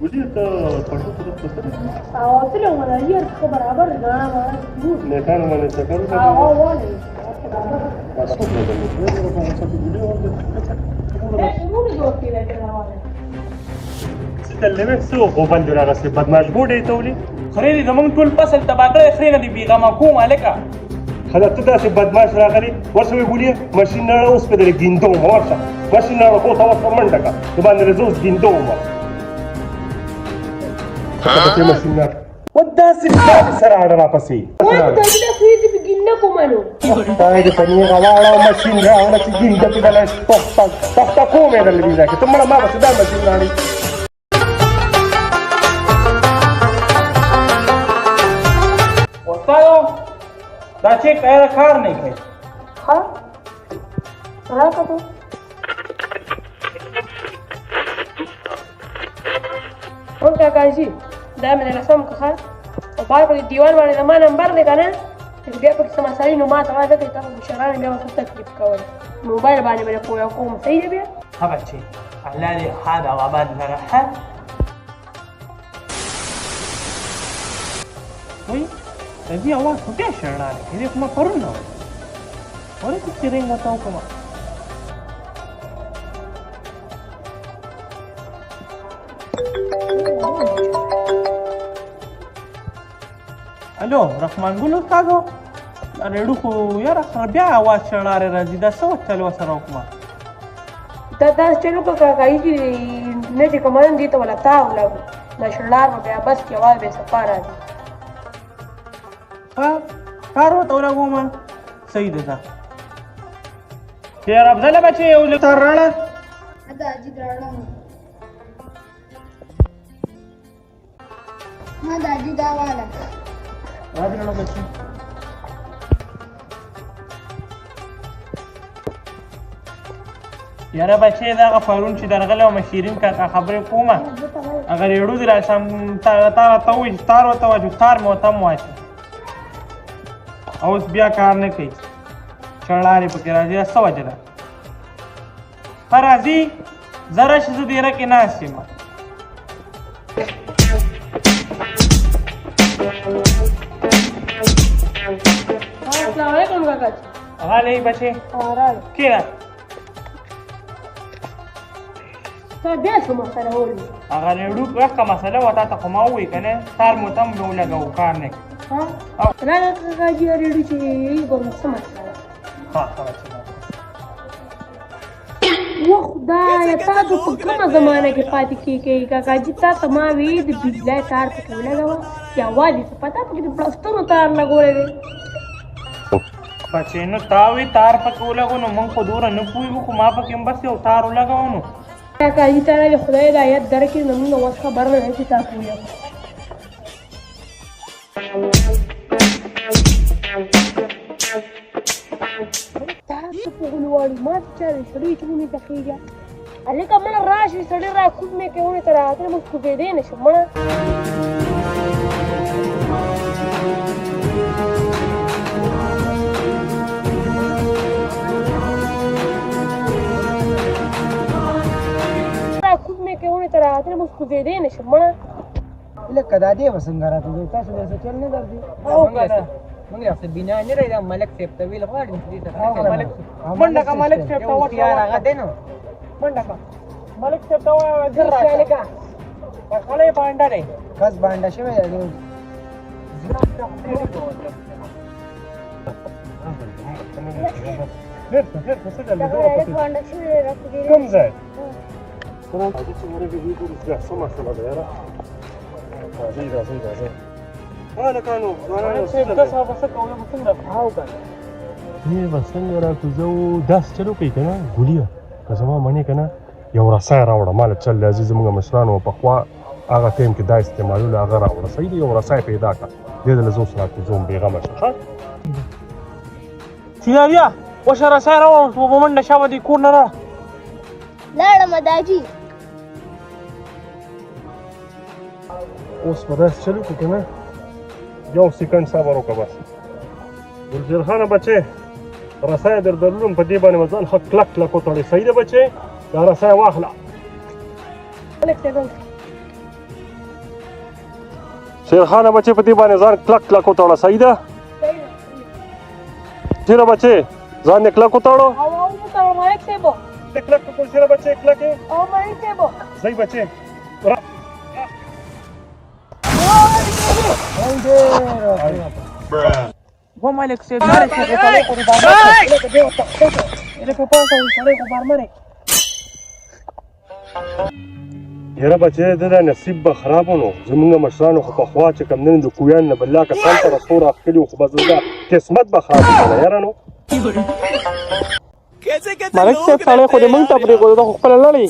ولې ته پټو ته څه او تر یو ملایار خو برابر غاڼه ما نه کار باندې څه کړو او وله تاسو ته د موږ په څه ویډیو ورته موږ دوه کې راځو تلمه څو خو باندې راغسه بدمعش ګوډې ته ولي خریدي زمونږ ټول فصل تباکړه خرینه دی بیغمه کومه لکه هذا تدرس بدمعش راغلي ورسه ویولې ماشين نه اوس په دې ګیندو ورشه ماشين نه کو تاسو منډه کا باندې زوس ګیندو ما څه ماشين نه وداسي سره را پسې وای دا دې فریز بګینه کومانو دا دې پنی غواړه ماشين راوړه چې ګینده کې بلای تخت کومه ده لږه کې ته ما بس دا ماشين راړي دا چیک ایره کار نه کوي ها راکړو اونکا کاجی دا مې رسم کړه او په دیوال باندې ما نمبر دی کنه بیا په سم مسالې نو ما ته راځي ته مشران بیا وخت تکلیف کول موبایل باندې مې په یو کوم صحیح دی بیا ها بچي الله دې هذا وباد لرحه وای دې اواز څه کې شړنه دې کومه پرونه ورته څه رنګ تاو کومه الو رحمان ګل استادو اړو خو یاره خر بیا اواز شړنه راځي دا څه چلو سره وکما دا چلو کا کاږي چې نه چې کومان دي ته ولا تا ولا نشلار بیا بس کې आवाज به سفار راځي ها کار وته ولګوم صحیح ده تیر افضل بچي یو لتر راړه ادا اجي راړه ما دا اجي دا والا راځه بچي یاره بچي دا غفارون چې درغله او مشیرین کا خبره کومه اگر یړو دی راشم تا وې ستار وته وځو ستار مو تم واشي اوس بیا کار نه کوي چړارې پکې راځي څه وجه ده ښه راځي زره چې زه دیره کې ناست یم السلام علیکم کاکا غالۍ بچې راځه کښېنه تا بیا څه مسله وړي هغه لېړو وخته مسله وه تا ته خو ما ووایي که نه تار مو تم به ولګوو کار نه کوي ها راځه کاکا جي اړېړو چې ګورم څه مسله ده ښه ښه بچې و خدایه تاسو په کومه زمانه کې پاتې کېږئ کاکا جي تا ته ما وی د بجلی تار پکې ولګوه چې اواز یې څه پته پکې د پلسترو تار لګولی دی بچې نو تا وی تار پکې ولګو نو موږ خو دومره نه پوهېږو خو ما پکې هم بس یو تار ولګوو نو کاکا جي تعالی د خدای د آیت درکړي نو موږ اوس خبر نه دی چې تا پوهېږو تاسو په غلوالي ما ته چا دی سړی چې مې ته خېږه هلکه مړه راشي سړی را کوز مې کوې ته راغلی موږ کوزېدی نه شم مړه را کوز مې کوې ته راغلی موږ کوزېدی نه شم مړه لکه دا دی وسنګ راته تاسو دې څه چل نه درځي موږ یې څه بنا نه راځي ملک صاحب ته ویل غواړم چې دې ته ملک منډه کا ملک صاحب ته ورته یار هغه دی نو منډه کا ملک صاحب ته وایه زر راځه هلکه خلای باندې دی بس باندې شوی دی کوم ځای کوم ځای چې موږ به ویډیو دا څه مسله ده یاره راځي هلکانو صاحب تاسو به څه کوئ به څنګه او کنه نه به څنګه راکوزو داسې چلو کوي که نه ګوليه که زما منې که نه یو رسۍ راوړه ماله چل راځي زموږ مشرانو پخوا هغه ټایم کې دا استعمالونه هغه راوړه صحیح دی یو رسۍ پیدا کړه دې دله زه اوس راکوزوم بېغمه شه ښه سیاریا وشه رسۍ راوړم په منډه شابه دې کور نه راړه لاړم داجي اوس به داسې چلو کړو که نه یو سیکنډ صبر وکړه بس ګلجر خانه بچې رسۍ در درلودم په دې باندې به ځان ښه کلک کلک وتړې صحیح ده بچې دا رسۍ واخله ملک صاحب شیرخانه بچې په دې باندې ځان کلک کلک وتړه صحیح ده شیره بچې ځان یې کلک وتړو مالک صاحب کلک وکړو شیره بچې کلک یې او مالک صاحب صحیح بچې वो मालिक से गाड़ी से चले को बार के पास चले को बार मारे یاره بچې د نصیب به خراب ونو زمونږ مشرانو خو پخوا چې کوم نن د کویان نه بل کسان ته رسو راخلي خو بس دا قسمت به خراب کړه یاره نو मालिक से साले को दे मंग तब रे को तो खपल लड़ी